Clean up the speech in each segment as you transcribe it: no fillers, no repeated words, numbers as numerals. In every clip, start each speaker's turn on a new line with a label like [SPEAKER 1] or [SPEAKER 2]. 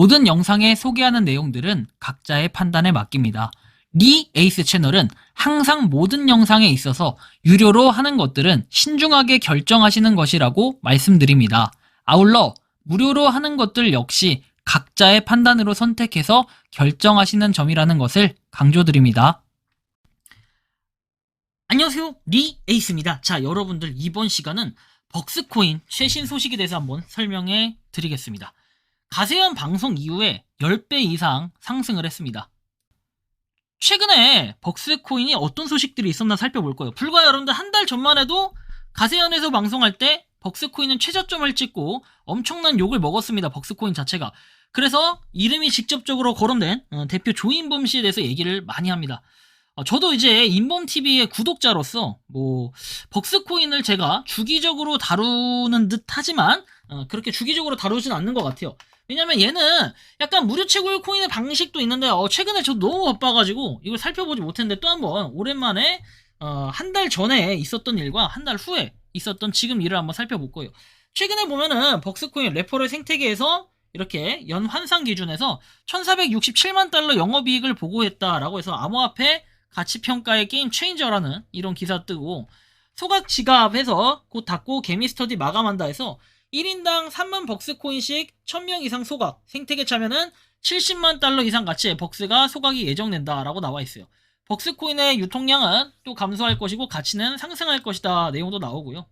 [SPEAKER 1] 모든 영상에 소개하는 내용들은 각자의 판단에 맡깁니다. 리 에이스 채널은 항상 모든 영상에 있어서 유료로 하는 것들은 신중하게 결정하시는 것이라고 말씀드립니다. 아울러 무료로 하는 것들 역시 각자의 판단으로 선택해서 결정하시는 점이라는 것을 강조드립니다. 안녕하세요, 리 에이스입니다. 자, 여러분들 이번 시간은 벅스코인 최신 소식에 대해서 한번 설명해 드리겠습니다. 가세현 방송 이후에 10배 이상 상승을 했습니다. 최근에 벅스코인이 어떤 소식들이 있었나 살펴볼 거예요. 불과 여러분들 한 달 전만 해도 가세현에서 방송할 때 벅스코인은 최저점을 찍고 엄청난 욕을 먹었습니다. 벅스코인 자체가. 그래서 이름이 직접적으로 거론된 대표 조인범 씨에 대해서 얘기를 많이 합니다. 저도 이제 인범TV의 구독자로서 벅스코인을 제가 주기적으로 다루는 듯 하지만 그렇게 주기적으로 다루진 않는 것 같아요. 왜냐면 얘는 약간 무료 채굴 코인의 방식도 있는데 최근에 저도 너무 바빠가지고 이걸 살펴보지 못했는데 또 한번 오랜만에 한 달 전에 있었던 일과 한 달 후에 있었던 지금 일을 한번 살펴볼 거예요. 최근에 보면은 벅스코인 레퍼럴 생태계에서 이렇게 연 환산 기준에서 1467만 달러 영업이익을 보고했다라고 해서 암호화폐 가치평가의 게임 체인저라는 이런 기사 뜨고, 소각 지갑해서 곧 닫고 개미스터디 마감한다 해서 1인당 3만 벅스코인씩 1000명 이상 소각, 생태계 참여는 70만 달러 이상 가치의 벅스가 소각이 예정된다라고 나와 있어요. 벅스코인의 유통량은 또 감소할 것이고 가치는 상승할 것이다 내용도 나오고요.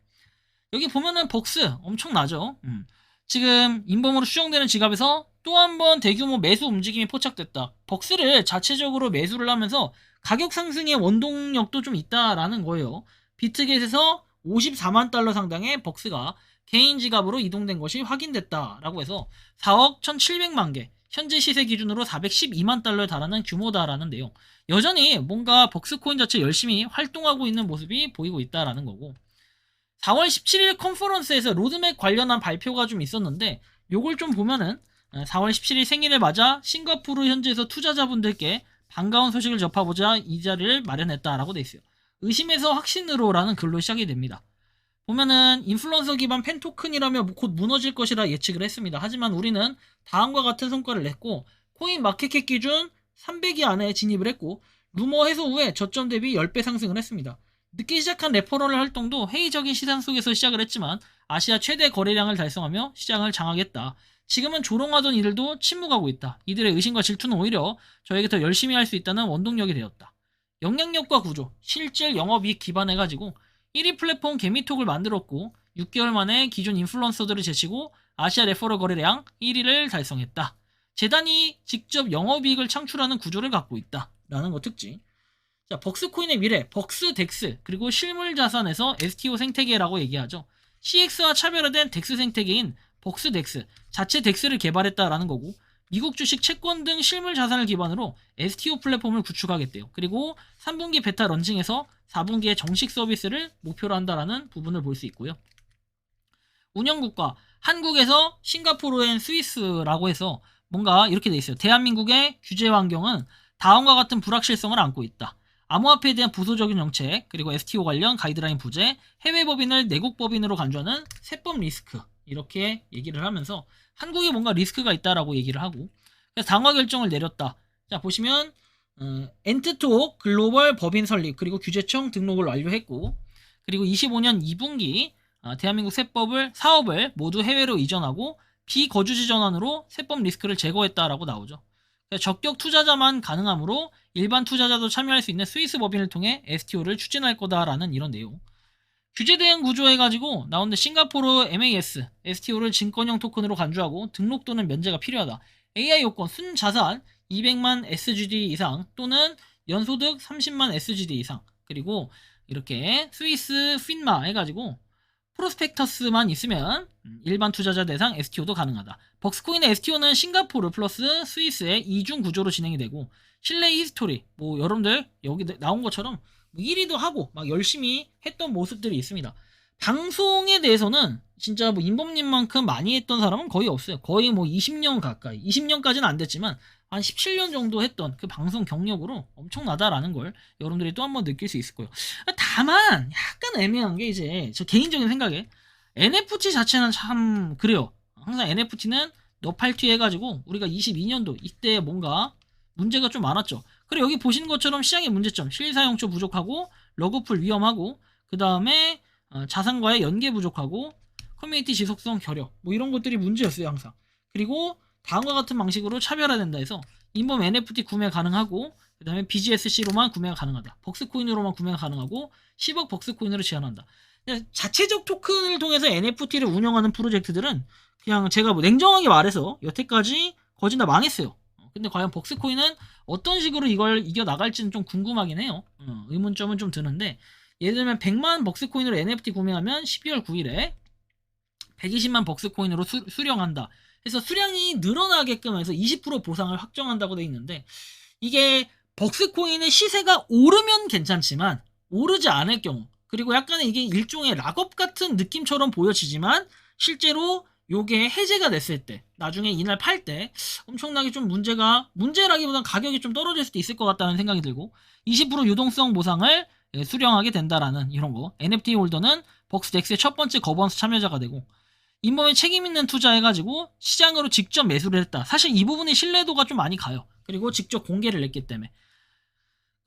[SPEAKER 1] 여기 보면은 벅스 엄청나죠. 지금 인범으로 추정되는 지갑에서 또 한 번 대규모 매수 움직임이 포착됐다. 벅스를 자체적으로 매수를 하면서 가격 상승의 원동력도 좀 있다라는 거예요. 비트겟에서 54만 달러 상당의 벅스가 개인 지갑으로 이동된 것이 확인됐다라고 해서 4억 1700만 개, 현재 시세 기준으로 412만 달러에 달하는 규모다라는 내용. 여전히 뭔가 벅스코인 자체 열심히 활동하고 있는 모습이 보이고 있다라는 거고, 4월 17일 컨퍼런스에서 로드맵 관련한 발표가 좀 있었는데, 요걸 좀 보면은 4월 17일 생일을 맞아 싱가포르 현지에서 투자자분들께 반가운 소식을 접하고자 이 자리를 마련했다라고 돼 있어요. 의심에서 확신으로라는 글로 시작이 됩니다. 보면은 인플루언서 기반 팬토큰이라며 곧 무너질 것이라 예측을 했습니다. 하지만 우리는 다음과 같은 성과를 냈고, 코인 마켓캡 기준 300위 안에 진입을 했고, 루머 해소 후에 저점 대비 10배 상승을 했습니다. 늦게 시작한 레퍼럴 활동도 회의적인 시장 속에서 시작을 했지만 아시아 최대 거래량을 달성하며 시장을 장악했다. 지금은 조롱하던 이들도 침묵하고 있다. 이들의 의심과 질투는 오히려 저에게 더 열심히 할 수 있다는 원동력이 되었다. 영향력과 구조, 실질 영업이익 기반해가지고 1위 플랫폼 개미톡을 만들었고 6개월 만에 기존 인플루언서들을 제치고 아시아 레퍼럴 거래량 1위를 달성했다. 재단이 직접 영업이익을 창출하는 구조를 갖고 있다. 라는 거 특징. 자, 벅스코인의 미래, 벅스덱스, 그리고 실물자산에서 STO 생태계라고 얘기하죠. CX와 차별화된 덱스 생태계인 벅스덱스, 자체 덱스를 개발했다라는 거고, 미국 주식, 채권 등 실물 자산을 기반으로 STO 플랫폼을 구축하겠대요. 그리고 3분기 베타 런칭에서 4분기에 정식 서비스를 목표로 한다라는 부분을 볼 수 있고요. 운영국가, 한국에서 싱가포르 앤 스위스라고 해서 뭔가 이렇게 돼 있어요. 대한민국의 규제 환경은 다음과 같은 불확실성을 안고 있다. 암호화폐에 대한 부수적인 정책, 그리고 STO 관련 가이드라인 부재, 해외 법인을 내국 법인으로 간주하는 세법 리스크, 이렇게 얘기를 하면서 한국에 뭔가 리스크가 있다라고 얘기를 하고, 그래서 당화 결정을 내렸다. 자, 보시면 엔트톡 글로벌 법인 설립, 그리고 규제청 등록을 완료했고, 그리고 25년 2분기 대한민국 사업을 모두 해외로 이전하고 비거주지 전환으로 세법 리스크를 제거했다라고 나오죠. 적격 투자자만 가능하므로 일반 투자자도 참여할 수 있는 스위스 법인을 통해 STO를 추진할 거다라는 이런 내용. 규제 대응 구조 해가지고 나오는데, 싱가포르 MAS, STO를 증권형 토큰으로 간주하고 등록 또는 면제가 필요하다. AI 요건, 순자산 200만 SGD 이상 또는 연소득 30만 SGD 이상, 그리고 이렇게 스위스 핀마 해가지고 프로스펙터스만 있으면 일반 투자자 대상 STO도 가능하다. 벅스코인의 STO는 싱가포르 플러스 스위스의 이중 구조로 진행이 되고, 실내 히스토리, 여러분들 여기 나온 것처럼 1위도 하고 막 열심히 했던 모습들이 있습니다. 방송에 대해서는 진짜 인범님만큼 많이 했던 사람은 거의 없어요. 거의 20년 가까이, 20년까지는 안 됐지만 한 17년 정도 했던 그 방송 경력으로 엄청나다라는 걸 여러분들이 또 한번 느낄 수 있을 거예요. 다만 약간 애매한 게, 이제 저 개인적인 생각에 NFT 자체는 참 그래요. 항상 NFT는 너팔티 해가지고 우리가 22년도 이때 뭔가 문제가 좀 많았죠. 그리고 여기 보시는 것처럼 시장의 문제점, 실사용처 부족하고 러그풀 위험하고 그 다음에 자산과의 연계 부족하고 커뮤니티 지속성 결여 뭐 이런 것들이 문제였어요 항상. 그리고 다음과 같은 방식으로 차별화된다 해서 인범 NFT 구매 가능하고 그 다음에 BGSC로만 구매가 가능하다. 벅스코인으로만 구매가 가능하고 10억 벅스코인으로 제한한다. 자체적 토큰을 통해서 NFT를 운영하는 프로젝트들은 그냥 제가 뭐 냉정하게 말해서 여태까지 거진 다 망했어요. 근데 과연 벅스코인은 어떤 식으로 이걸 이겨나갈지는 좀 궁금하긴 해요. 의문점은 좀 드는데 예를 들면 100만 벅스코인으로 NFT 구매하면 12월 9일에 120만 벅스코인으로 수령한다. 그래서 수량이 늘어나게끔 해서 20% 보상을 확정한다고 돼 있는데 이게 벅스코인의 시세가 오르면 괜찮지만 오르지 않을 경우 그리고 약간의 이게 일종의 락업 같은 느낌처럼 보여지지만 실제로 요게 해제가 됐을 때 나중에 이날 팔 때 엄청나게 좀 문제라기보단 가격이 좀 떨어질 수도 있을 것 같다는 생각이 들고 20% 유동성 보상을 수령하게 된다라는 이런 거. NFT 홀더는 벅스덱스의 첫 번째 거버넌스 참여자가 되고 인범에 책임 있는 투자해가지고 시장으로 직접 매수를 했다. 사실 이 부분의 신뢰도가 좀 많이 가요. 그리고 직접 공개를 했기 때문에.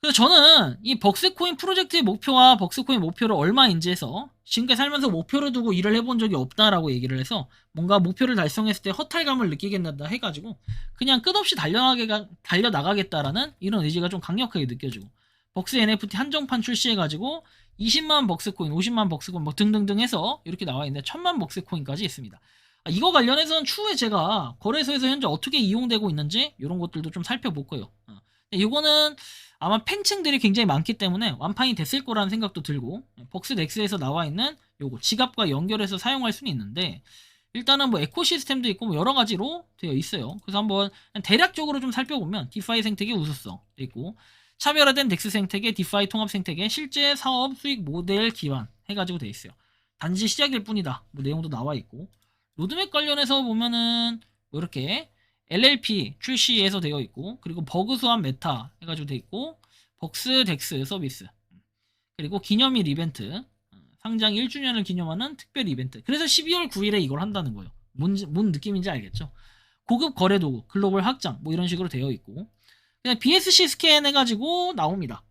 [SPEAKER 1] 그래서 저는 이 벅스코인 프로젝트의 목표와 벅스코인 목표를 얼마인지 해서 지금까지 살면서 목표를 두고 일을 해본 적이 없다라고 얘기를 해서 뭔가 목표를 달성했을 때 허탈감을 느끼겠다 해가지고 그냥 끝없이 달려나가겠다라는 이런 의지가 좀 강력하게 느껴지고 벅스 NFT 한정판 출시해가지고 20만 벅스코인, 50만 벅스코인 뭐 등등등 해서 이렇게 나와 있는데 1000만 벅스코인까지 있습니다. 이거 관련해서는 추후에 제가 거래소에서 현재 어떻게 이용되고 있는지 이런 것들도 좀 살펴볼 거예요. 이거는 아마 팬층들이 굉장히 많기 때문에 완판이 됐을 거라는 생각도 들고 벅스넥스에서 나와 있는 요거 지갑과 연결해서 사용할 수는 있는데 일단은 뭐 에코시스템도 있고 뭐 여러 가지로 되어 있어요. 그래서 한번 대략적으로 좀 살펴보면 디파이 생태계 우수성 있고 차별화된 덱스 생태계, 디파이 통합 생태계, 실제 사업 수익 모델 기반 해가지고 돼 있어요. 단지 시작일 뿐이다. 뭐 내용도 나와 있고 로드맵 관련해서 보면은 뭐 이렇게 LLP 출시해서 되어 있고 그리고 버그 수합 메타 해가지고 돼 있고 벅스 덱스 서비스 그리고 기념일 이벤트 상장 1주년을 기념하는 특별 이벤트. 그래서 12월 9일에 이걸 한다는 거예요. 뭔 느낌인지 알겠죠? 고급 거래 도구, 글로벌 확장 뭐 이런 식으로 되어 있고 그냥 BSC 스캔 해가지고 나옵니다.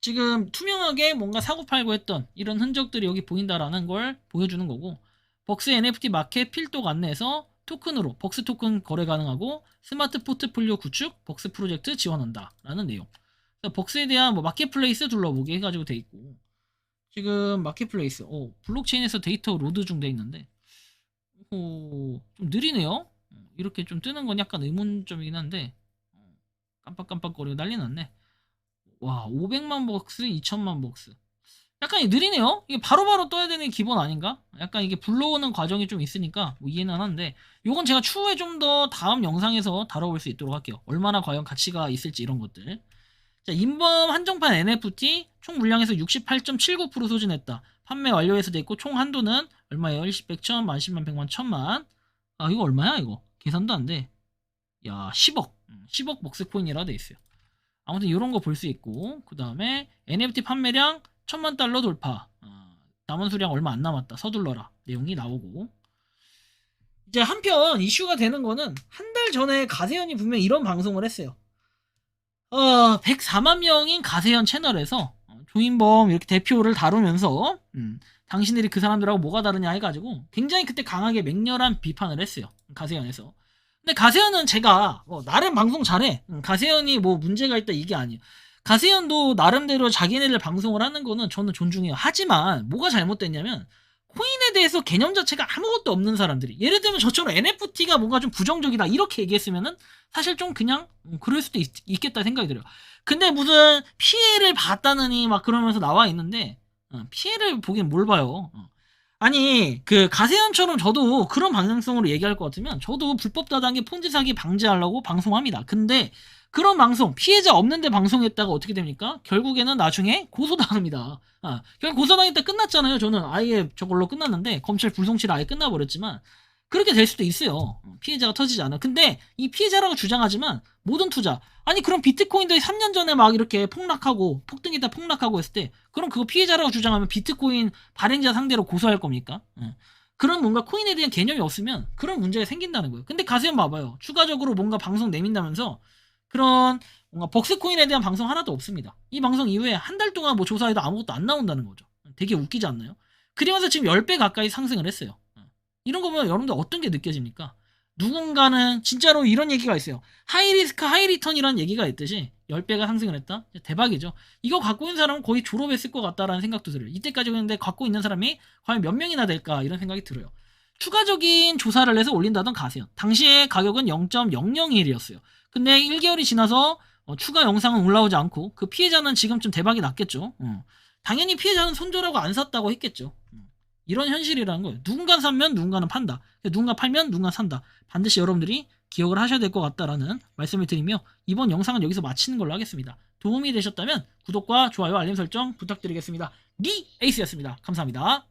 [SPEAKER 1] 지금 투명하게 뭔가 사고팔고 했던 이런 흔적들이 여기 보인다라는 걸 보여주는 거고 벅스 NFT 마켓 필독 안내에서 토큰으로 벅스 토큰 거래 가능하고 스마트 포트폴리오 구축 벅스 프로젝트 지원한다 라는 내용. 벅스에 대한 뭐 마켓플레이스 둘러보기 해가지고 돼 있고 지금 마켓플레이스 블록체인에서 데이터 로드 중 돼 있는데 좀 느리네요. 이렇게 좀 뜨는 건 약간 의문점이긴 한데 깜빡깜빡거리고 난리 났네. 와 500만 벅스 2000만 벅스 약간 느리네요. 이게 바로바로 떠야 되는 게 기본 아닌가? 약간 이게 불러오는 과정이 좀 있으니까 뭐 이해는 하는데 요건 제가 추후에 좀 더 다음 영상에서 다뤄볼 수 있도록 할게요. 얼마나 과연 가치가 있을지 이런 것들. 자, 인범 한정판 NFT 총 물량에서 68.79% 소진했다. 판매 완료해서 됐고 총 한도는 얼마예요? 1십 100천, 만 10만 100만 1000만. 아 이거 얼마야 이거? 계산도 안 돼. 야 10억 10억 벅스코인이라 돼 있어요. 아무튼 이런 거 볼 수 있고 그 다음에 NFT 판매량 1000만 달러 돌파. 남은 수량 얼마 안 남았다. 서둘러라. 내용이 나오고 이제 한편 이슈가 되는 거는 한 달 전에 가세현이 분명 이런 방송을 했어요. 104만 명인 가세현 채널에서 조인범 이렇게 대표를 다루면서 당신들이 그 사람들하고 뭐가 다르냐 해가지고 굉장히 그때 강하게 맹렬한 비판을 했어요. 가세현에서. 근데 가세현은 제가 나름 방송 잘해. 가세현이 뭐 문제가 있다 이게 아니에요. 가세현도 나름대로 자기네들 방송을 하는 거는 저는 존중해요. 하지만 뭐가 잘못됐냐면 코인에 대해서 개념 자체가 아무것도 없는 사람들이 예를 들면 저처럼 NFT가 뭔가 좀 부정적이다 이렇게 얘기했으면은 사실 좀 그냥 그럴 수도 있겠다 생각이 들어요. 근데 무슨 피해를 봤다느니 막 그러면서 나와 있는데 피해를 보긴 뭘 봐요. 아니 그 가세현처럼 저도 그런 방향성으로 얘기할 것 같으면 저도 불법 다단계 폰지 사기 방지하려고 방송합니다. 근데 그런 방송 피해자 없는데 방송했다가 어떻게 됩니까? 결국에는 나중에 고소당합니다. 결국 고소당했다 끝났잖아요. 저는 아예 저걸로 끝났는데 검찰 불송치를 아예 끝나버렸지만 그렇게 될 수도 있어요. 피해자가 터지지 않아. 근데 이 피해자라고 주장하지만 모든 투자 아니 그럼 비트코인도 3년 전에 막 이렇게 폭락하고 폭등했다 폭락하고 했을 때 그럼 그거 피해자라고 주장하면 비트코인 발행자 상대로 고소할 겁니까? 그런 뭔가 코인에 대한 개념이 없으면 그런 문제가 생긴다는 거예요. 근데 가세현 봐봐요. 추가적으로 뭔가 방송 내민다면서 그런 뭔가 벅스코인에 대한 방송 하나도 없습니다. 이 방송 이후에 한 달 동안 뭐 조사해도 아무것도 안 나온다는 거죠. 되게 웃기지 않나요? 그러면서 지금 10배 가까이 상승을 했어요. 이런 거 보면 여러분들 어떤 게 느껴집니까? 누군가는 진짜로 이런 얘기가 있어요. 하이리스크 하이리턴이라는 얘기가 있듯이 10배가 상승을 했다? 대박이죠. 이거 갖고 있는 사람은 거의 졸업했을 것 같다라는 생각도 들어요. 이때까지 근데 갖고 있는 사람이 과연 몇 명이나 될까 이런 생각이 들어요. 추가적인 조사를 해서 올린다던 가세요. 당시에 가격은 0.001이었어요. 근데 1개월이 지나서 추가 영상은 올라오지 않고 그 피해자는 지금쯤 대박이 났겠죠. 당연히 피해자는 손절하고 안 샀다고 했겠죠. 이런 현실이라는 거예요. 누군가 사면 누군가는 판다. 누군가 팔면 누군가 산다. 반드시 여러분들이 기억을 하셔야 될 것 같다라는 말씀을 드리며 이번 영상은 여기서 마치는 걸로 하겠습니다. 도움이 되셨다면 구독과 좋아요, 알림 설정 부탁드리겠습니다. 리 에이스였습니다. 감사합니다.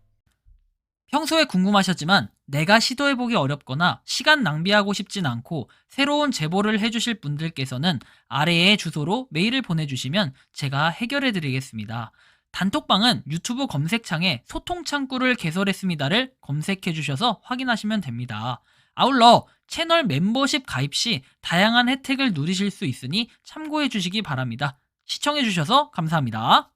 [SPEAKER 2] 평소에 궁금하셨지만 내가 시도해보기 어렵거나 시간 낭비하고 싶진 않고 새로운 제보를 해주실 분들께서는 아래의 주소로 메일을 보내주시면 제가 해결해드리겠습니다. 단톡방은 유튜브 검색창에 소통창구를 개설했습니다를 검색해주셔서 확인하시면 됩니다. 아울러 채널 멤버십 가입 시 다양한 혜택을 누리실 수 있으니 참고해주시기 바랍니다. 시청해주셔서 감사합니다.